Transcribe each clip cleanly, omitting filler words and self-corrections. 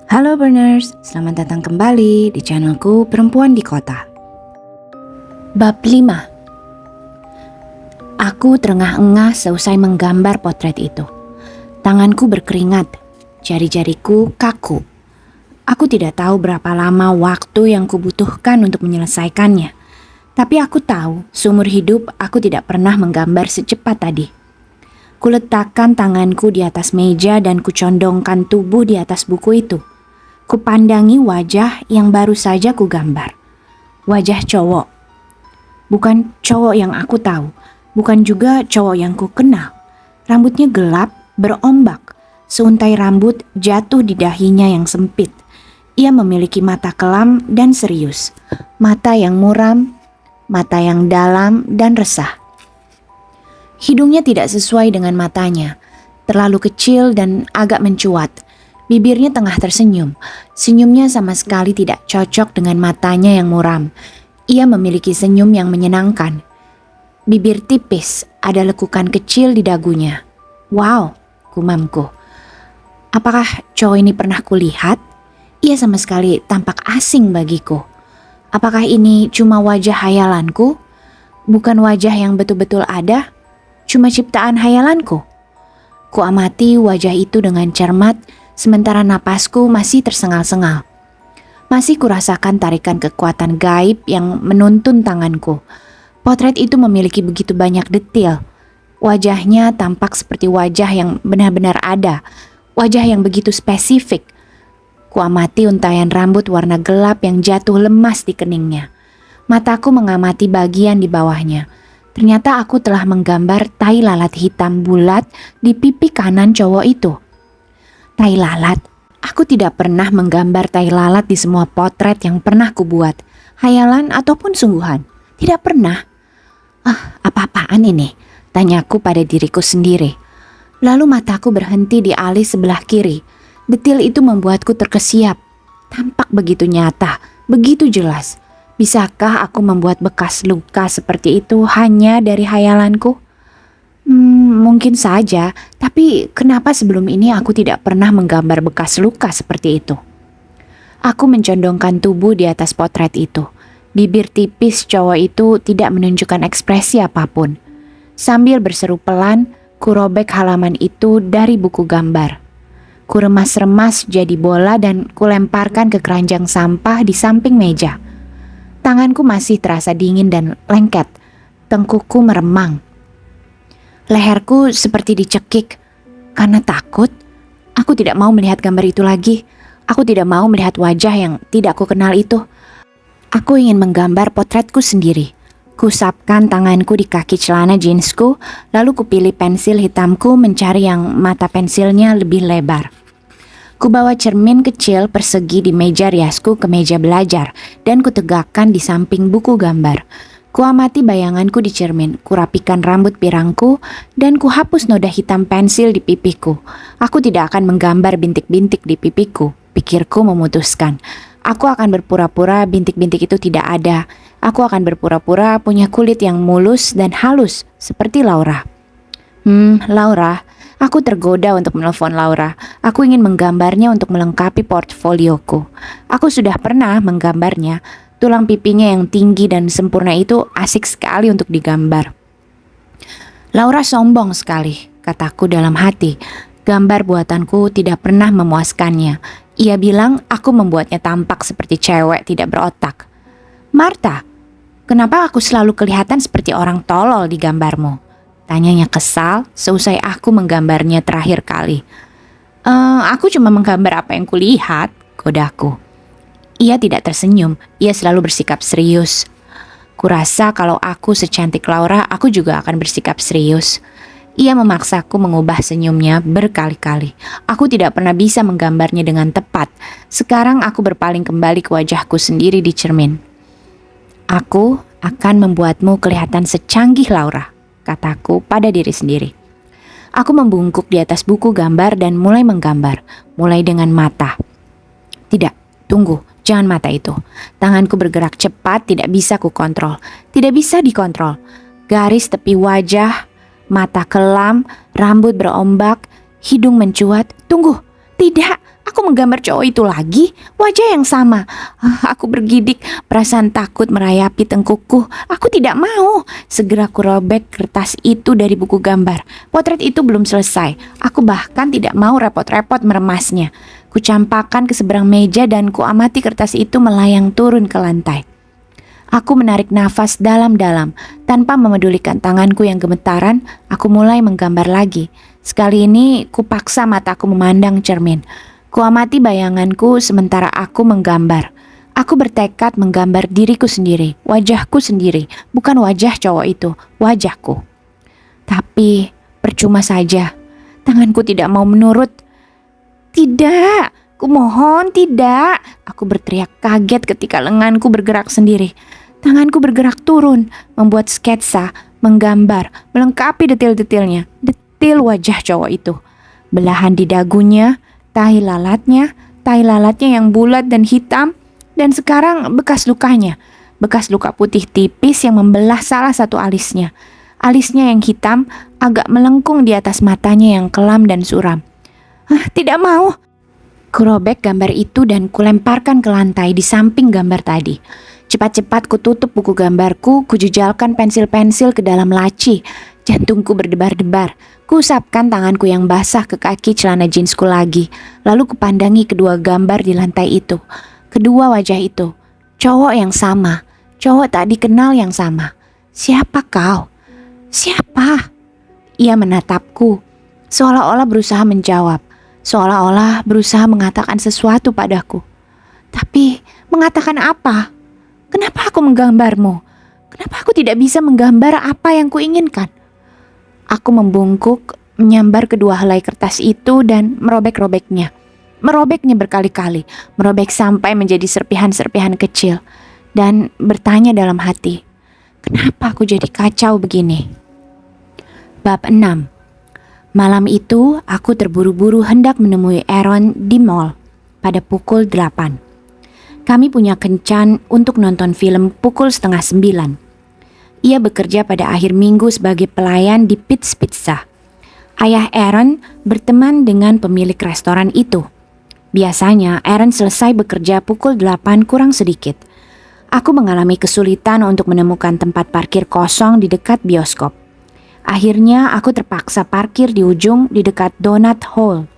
Halo Burners, selamat datang kembali di channelku Perempuan di Kota. Bab 5. Aku terengah-engah seusai menggambar potret itu. Tanganku berkeringat, jari-jariku kaku. Aku tidak tahu berapa lama waktu yang kubutuhkan untuk menyelesaikannya. Tapi aku tahu, seumur hidup aku tidak pernah menggambar secepat tadi. Kuletakkan tanganku di atas meja dan kucondongkan tubuh di atas buku itu. Kupandangi wajah yang baru saja kugambar. Wajah cowok. Bukan cowok yang aku tahu, bukan juga cowok yang ku kenal. Rambutnya gelap, berombak. Seuntai rambut jatuh di dahinya yang sempit. Ia memiliki mata kelam dan serius. Mata yang muram, mata yang dalam dan resah. Hidungnya tidak sesuai dengan matanya. Terlalu kecil dan agak mencuat. Bibirnya tengah tersenyum. Senyumnya sama sekali tidak cocok dengan matanya yang muram. Ia memiliki senyum yang menyenangkan. Bibir tipis, ada lekukan kecil di dagunya. Wow, gumamku. Apakah cowok ini pernah kulihat? Ia sama sekali tampak asing bagiku. Apakah ini cuma wajah hayalanku? Bukan wajah yang betul-betul ada? Cuma ciptaan hayalanku? Kuamati wajah itu dengan cermat, sementara napasku masih tersengal-sengal. Masih kurasakan tarikan kekuatan gaib yang menuntun tanganku. Potret itu memiliki begitu banyak detil. Wajahnya tampak seperti wajah yang benar-benar ada. Wajah yang begitu spesifik. Kuamati untaian rambut warna gelap yang jatuh lemas di keningnya. Mataku mengamati bagian di bawahnya. Ternyata aku telah menggambar tai lalat hitam bulat di pipi kanan cowok itu. Tai lalat. Aku tidak pernah menggambar tai lalat di semua potret yang pernah kubuat, hayalan ataupun sungguhan. Tidak pernah. Apa-apaan ini? Tanyaku pada diriku sendiri. Lalu mataku berhenti di alis sebelah kiri. Detil itu membuatku terkesiap. Tampak begitu nyata, begitu jelas. Bisakah aku membuat bekas luka seperti itu hanya dari hayalanku? Mungkin saja, tapi kenapa sebelum ini aku tidak pernah menggambar bekas luka seperti itu? Aku mencondongkan tubuh di atas potret itu. Bibir tipis cowok itu tidak menunjukkan ekspresi apapun. Sambil berseru pelan, kurobek halaman itu dari buku gambar. Kuremas-remas jadi bola dan kulemparkan ke keranjang sampah di samping meja. Tanganku masih terasa dingin dan lengket. Tengkukku meremang. Leherku seperti dicekik. Karena takut, aku tidak mau melihat gambar itu lagi. Aku tidak mau melihat wajah yang tidak ku kenal itu. Aku ingin menggambar potretku sendiri. Kusapkan tanganku di kaki celana jeansku, lalu kupilih pensil hitamku mencari yang mata pensilnya lebih lebar. Kubawa cermin kecil persegi di meja riasku ke meja belajar dan kutegakkan di samping buku gambar. Kuamati bayanganku di cermin, kurapikan rambut pirangku, dan kuhapus noda hitam pensil di pipiku. Aku tidak akan menggambar bintik-bintik di pipiku, pikirku memutuskan. Aku akan berpura-pura bintik-bintik itu tidak ada. Aku akan berpura-pura punya kulit yang mulus dan halus, seperti Laura. Laura. Aku tergoda untuk menelpon Laura. Aku ingin menggambarnya untuk melengkapi portfolioku. Aku sudah pernah menggambarnya. Tulang pipinya yang tinggi dan sempurna itu asik sekali untuk digambar. Laura sombong sekali, kataku dalam hati. Gambar buatanku tidak pernah memuaskannya. Ia bilang aku membuatnya tampak seperti cewek tidak berotak. Martha, kenapa aku selalu kelihatan seperti orang tolol di gambarmu? Tanyanya kesal seusai aku menggambarnya terakhir kali. Aku cuma menggambar apa yang kulihat, godaku. Ia tidak tersenyum, ia selalu bersikap serius. Kurasa kalau aku secantik Laura, aku juga akan bersikap serius. Ia memaksaku mengubah senyumnya berkali-kali. Aku tidak pernah bisa menggambarnya dengan tepat. Sekarang aku berpaling kembali ke wajahku sendiri di cermin. Aku akan membuatmu kelihatan secanggih Laura, kataku pada diri sendiri. Aku membungkuk di atas buku gambar dan mulai menggambar, mulai dengan mata. Tidak, tunggu. Jangan mata itu. Tanganku bergerak cepat, tidak bisa kukontrol. Tidak bisa dikontrol. Garis tepi wajah, mata kelam, rambut berombak, hidung mencuat. Tunggu, tidak, aku Aku menggambar cowok itu lagi, wajah yang sama. Aku bergidik, perasaan takut merayapi tengkukku. Aku tidak mau. Segera aku robek kertas itu dari buku gambar. Potret itu belum selesai. Aku bahkan tidak mau repot-repot meremasnya. Kucampakkan ke seberang meja dan kuamati kertas itu melayang turun ke lantai. Aku menarik nafas dalam-dalam. Tanpa memedulikan tanganku yang gemetaran, aku mulai menggambar lagi. Sekali ini kupaksa mataku memandang cermin. Kuamati bayanganku sementara aku menggambar. Aku bertekad menggambar diriku sendiri, wajahku sendiri, bukan wajah cowok itu, wajahku. Tapi percuma saja, tanganku tidak mau menurut. Tidak, kumohon tidak. Aku berteriak kaget ketika lenganku bergerak sendiri. Tanganku bergerak turun, membuat sketsa, menggambar, melengkapi detail-detailnya, detil wajah cowok itu. Belahan di dagunya, tahi lalatnya yang bulat dan hitam, dan sekarang bekas lukanya, bekas luka putih tipis yang membelah salah satu alisnya. Alisnya yang hitam agak melengkung di atas matanya yang kelam dan suram. Tidak mau. Kurobek gambar itu dan kulemparkan ke lantai di samping gambar tadi. Cepat-cepat kututup buku gambarku, kujujalkan pensil-pensil ke dalam laci. Jantungku berdebar-debar. Kuusapkan tanganku yang basah ke kaki celana jeansku lagi. Lalu kupandangi kedua gambar di lantai itu. Kedua wajah itu. Cowok yang sama. Cowok tak dikenal yang sama. Siapa kau? Siapa? Ia menatapku. Seolah-olah berusaha menjawab. Seolah-olah berusaha mengatakan sesuatu padaku. Tapi mengatakan apa? Kenapa aku menggambarmu? Kenapa aku tidak bisa menggambar apa yang kuinginkan? Aku membungkuk, menyambar kedua helai kertas itu dan merobek-robeknya. Merobeknya berkali-kali, merobek sampai menjadi serpihan-serpihan kecil. Dan bertanya dalam hati, kenapa aku jadi kacau begini? Bab 6. Malam itu aku terburu-buru hendak menemui Aaron di mall pada pukul 8. Kami punya kencan untuk nonton film pukul 8:30. Ia bekerja pada akhir minggu sebagai pelayan di Pete's Pizza. Ayah Aaron berteman dengan pemilik restoran itu. Biasanya Aaron selesai bekerja pukul 8 kurang sedikit. Aku mengalami kesulitan untuk menemukan tempat parkir kosong di dekat bioskop. Akhirnya aku terpaksa parkir di ujung di dekat Donut Hall.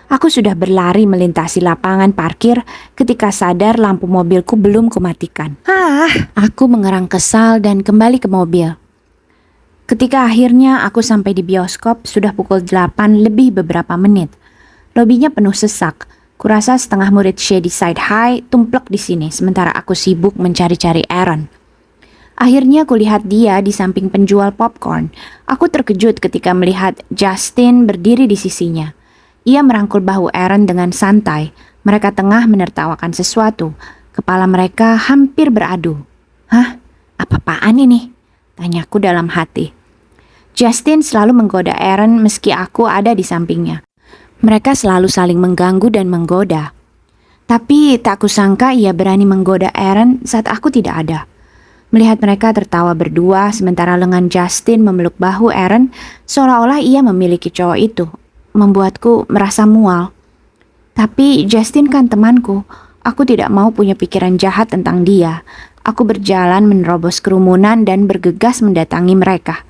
Aku sudah berlari melintasi lapangan parkir ketika sadar lampu mobilku belum kumatikan. Aku mengerang kesal dan kembali ke mobil. Ketika akhirnya aku sampai di bioskop sudah pukul 8 lebih beberapa menit. Lobinya penuh sesak. Kurasa setengah murid Shadyside High tumplek di sini sementara aku sibuk mencari-cari Aaron. Akhirnya kulihat dia di samping penjual popcorn. Aku terkejut ketika melihat Justin berdiri di sisinya. Ia merangkul bahu Aaron dengan santai. Mereka tengah menertawakan sesuatu. Kepala mereka hampir beradu. Apa-apaan ini? Tanyaku dalam hati. Justin selalu menggoda Aaron meski aku ada di sampingnya. Mereka selalu saling mengganggu dan menggoda. Tapi tak kusangka ia berani menggoda Aaron saat aku tidak ada. Melihat mereka tertawa berdua sementara lengan Justin memeluk bahu Aaron seolah-olah ia memiliki cowok itu, membuatku merasa mual. Tapi Justin kan temanku, aku tidak mau punya pikiran jahat tentang dia. Aku berjalan menerobos kerumunan dan bergegas mendatangi mereka.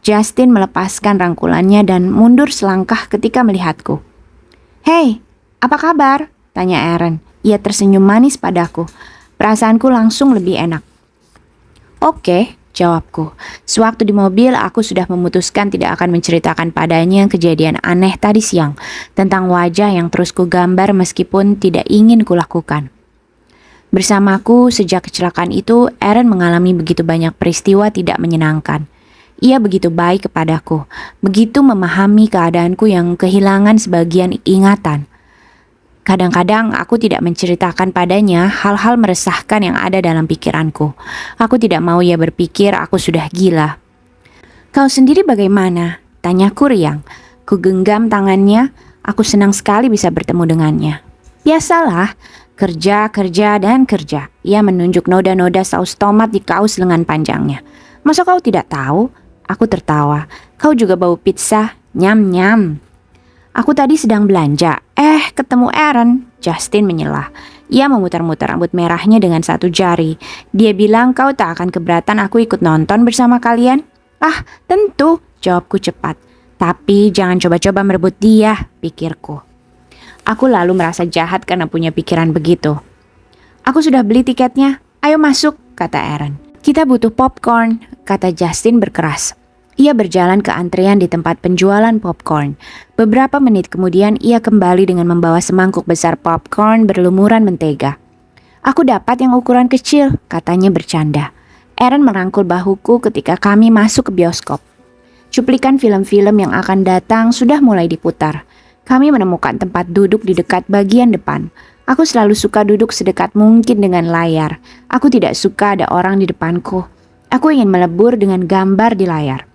Justin melepaskan rangkulannya dan mundur selangkah ketika melihatku. "Hei, apa kabar?" tanya Aaron. Ia tersenyum manis padaku. Perasaanku langsung lebih enak. "Oke," jawabku. Sewaktu di mobil aku sudah memutuskan tidak akan menceritakan padanya kejadian aneh tadi siang tentang wajah yang terus kugambar meskipun tidak ingin kulakukan. Bersamaku sejak kecelakaan itu, Aaron mengalami begitu banyak peristiwa tidak menyenangkan. Ia begitu baik kepadaku, begitu memahami keadaanku yang kehilangan sebagian ingatan. Kadang-kadang aku tidak menceritakan padanya hal-hal meresahkan yang ada dalam pikiranku. Aku tidak mau ia berpikir aku sudah gila. "Kau sendiri bagaimana?" tanyaku riang. Ku genggam tangannya, aku senang sekali bisa bertemu dengannya. "Biasalah, kerja, dan kerja." Ia menunjuk noda-noda saus tomat di kaos lengan panjangnya. "Masa kau tidak tahu?" Aku tertawa. "Kau juga bau pizza? Nyam-nyam." Aku tadi sedang belanja. Ketemu Aaron. Justin menyela. Ia memutar-mutar rambut merahnya dengan satu jari. Dia bilang kau tak akan keberatan aku ikut nonton bersama kalian? Ah, tentu, jawabku cepat. Tapi jangan coba-coba merebut dia, pikirku. Aku lalu merasa jahat karena punya pikiran begitu. Aku sudah beli tiketnya. Ayo masuk, kata Aaron. Kita butuh popcorn, kata Justin berkeras. Ia berjalan ke antrean di tempat penjualan popcorn. Beberapa menit kemudian ia kembali dengan membawa semangkuk besar popcorn berlumuran mentega. Aku dapat yang ukuran kecil, katanya bercanda. Aaron merangkul bahuku ketika kami masuk ke bioskop. Cuplikan film-film yang akan datang sudah mulai diputar. Kami menemukan tempat duduk di dekat bagian depan. Aku selalu suka duduk sedekat mungkin dengan layar. Aku tidak suka ada orang di depanku. Aku ingin melebur dengan gambar di layar.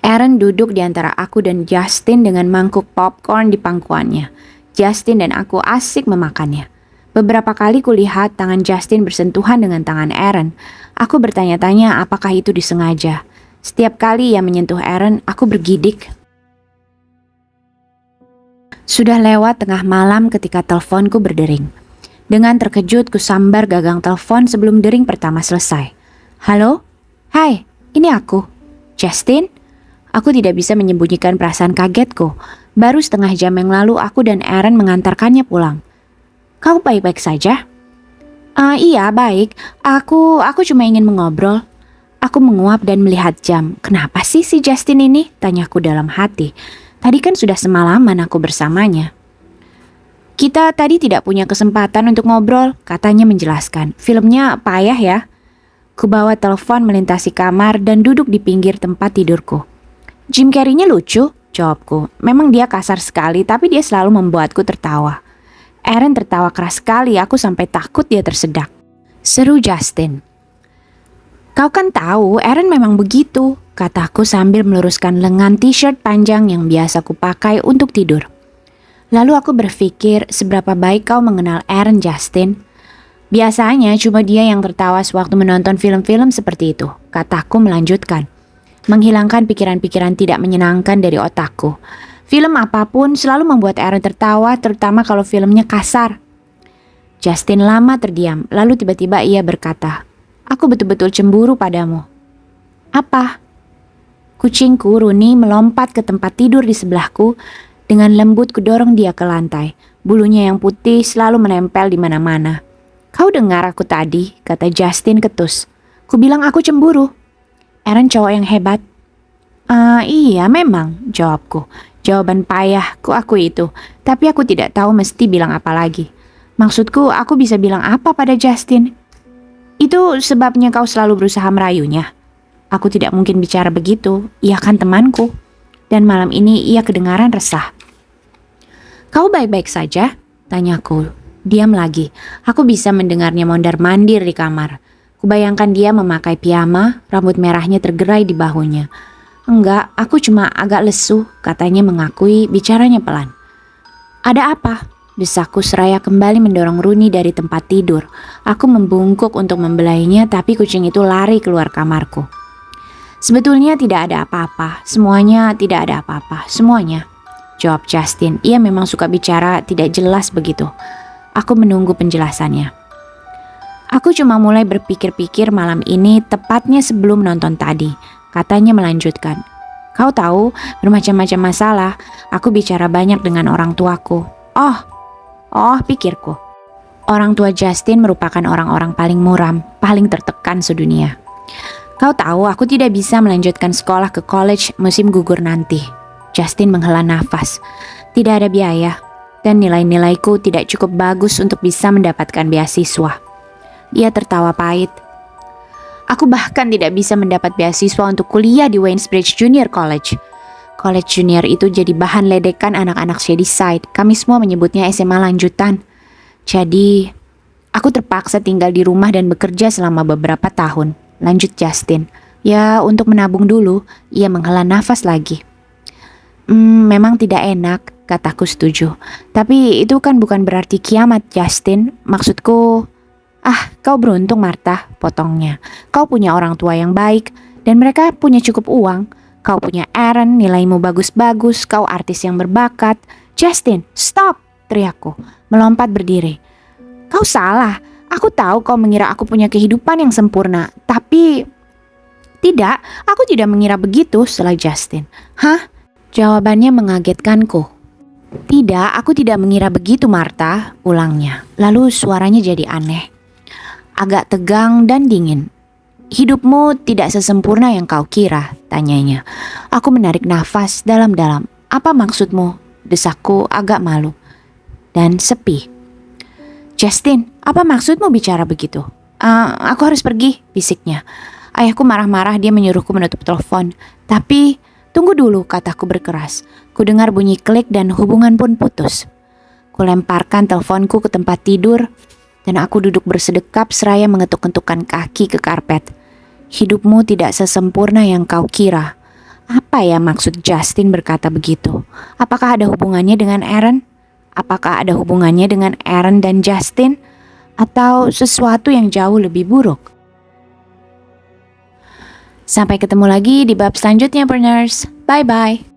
Aaron duduk di antara aku dan Justin dengan mangkuk popcorn di pangkuannya. Justin dan aku asik memakannya. Beberapa kali kulihat tangan Justin bersentuhan dengan tangan Aaron. Aku bertanya-tanya apakah itu disengaja. Setiap kali ia menyentuh Aaron, aku bergidik. Sudah lewat tengah malam ketika teleponku berdering. Dengan terkejut kusambar gagang telepon sebelum dering pertama selesai. Halo? Hai, ini aku. Justin? Aku tidak bisa menyembunyikan perasaan kagetku. Baru setengah jam yang lalu aku dan Aaron mengantarkannya pulang. Kau baik-baik saja? Iya, baik. Aku cuma ingin mengobrol. Aku menguap dan melihat jam. Kenapa sih si Justin ini? Tanyaku dalam hati. Tadi kan sudah semalaman aku bersamanya. Kita tadi tidak punya kesempatan untuk ngobrol, katanya menjelaskan. Filmnya payah ya. Kubawa telepon melintasi kamar dan duduk di pinggir tempat tidurku. Jim Carrey-nya lucu, jawabku. Memang dia kasar sekali, tapi dia selalu membuatku tertawa. Aaron tertawa keras sekali, aku sampai takut dia tersedak. Seru Justin. Kau kan tahu, Aaron memang begitu, kataku sambil meluruskan lengan t-shirt panjang yang biasa kupakai untuk tidur. Lalu aku berpikir, seberapa baik kau mengenal Aaron, Justin? Biasanya cuma dia yang tertawa sewaktu menonton film-film seperti itu, kataku melanjutkan. Menghilangkan pikiran-pikiran tidak menyenangkan dari otakku. Film apapun selalu membuat Aaron tertawa, terutama kalau filmnya kasar. Justin lama terdiam, lalu tiba-tiba ia berkata, aku betul-betul cemburu padamu. Apa? Kucingku, Rooney, melompat ke tempat tidur di sebelahku. Dengan lembut kudorong dia ke lantai. Bulunya yang putih selalu menempel di mana-mana. Kau dengar aku tadi, kata Justin ketus. Kubilang aku cemburu. Aaron cowok yang hebat. Iya memang, jawabku. Jawaban payah, ku akui itu. Tapi aku tidak tahu mesti bilang apa lagi. Maksudku, aku bisa bilang apa pada Justin? Itu sebabnya kau selalu berusaha merayunya. Aku tidak mungkin bicara begitu, ia kan temanku. Dan malam ini ia kedengaran resah. Kau baik-baik saja? Tanyaku. Diam lagi, aku bisa mendengarnya mondar-mandir di kamar. Kubayangkan dia memakai piyama, rambut merahnya tergerai di bahunya. Enggak, aku cuma agak lesu, katanya mengakui, bicaranya pelan. Ada apa? Desakku seraya kembali mendorong Rooney dari tempat tidur. Aku membungkuk untuk membelainya, tapi kucing itu lari keluar kamarku. Sebetulnya tidak ada apa-apa, semuanya tidak ada apa-apa, semuanya. Jawab Justin, ia memang suka bicara tidak jelas begitu. Aku menunggu penjelasannya. Aku cuma mulai berpikir-pikir malam ini tepatnya sebelum nonton tadi. Katanya melanjutkan. Kau tahu, bermacam-macam masalah. Aku bicara banyak dengan orang tuaku. Oh, pikirku. Orang tua Justin merupakan orang-orang paling muram, paling tertekan sedunia. Kau tahu, aku tidak bisa melanjutkan sekolah ke college musim gugur nanti. Justin menghela nafas. Tidak ada biaya, dan nilai-nilaiku tidak cukup bagus untuk bisa mendapatkan beasiswa. Ia tertawa pahit. Aku bahkan tidak bisa mendapat beasiswa untuk kuliah di Waynesbridge Junior College. College Junior itu jadi bahan ledekan anak-anak Shadyside. Kami semua menyebutnya SMA lanjutan. Jadi, aku terpaksa tinggal di rumah dan bekerja selama beberapa tahun. Lanjut Justin. Ya, untuk menabung dulu. Ia menghela nafas lagi. Memang tidak enak, kataku setuju. Tapi itu kan bukan berarti kiamat, Justin. Maksudku... kau beruntung Martha, potongnya. Kau punya orang tua yang baik dan mereka punya cukup uang. Kau punya Aaron, nilaimu bagus-bagus, kau artis yang berbakat. Justin, stop, teriakku, melompat berdiri. Kau salah, aku tahu kau mengira aku punya kehidupan yang sempurna, tapi... Tidak, aku tidak mengira begitu, setelah Justin. Hah? Jawabannya mengagetkanku. Tidak, aku tidak mengira begitu, Martha, ulangnya. Lalu suaranya jadi aneh. Agak tegang dan dingin. Hidupmu tidak sesempurna yang kau kira, tanyanya. Aku menarik nafas dalam-dalam. Apa maksudmu? Desakku agak malu. Dan sepi. Justin, apa maksudmu bicara begitu? Aku harus pergi, bisiknya. Ayahku marah-marah, dia menyuruhku menutup telepon. Tapi, tunggu dulu, kataku berkeras. Ku dengar bunyi klik dan hubungan pun putus. Ku lemparkan teleponku ke tempat tidur dan aku duduk bersedekap seraya mengetuk-ketukkan kaki ke karpet. Hidupmu tidak sesempurna yang kau kira. Apa ya maksud Justin berkata begitu? Apakah ada hubungannya dengan Aaron? Apakah ada hubungannya dengan Aaron dan Justin? Atau sesuatu yang jauh lebih buruk? Sampai ketemu lagi di bab selanjutnya, Burners. Bye-bye.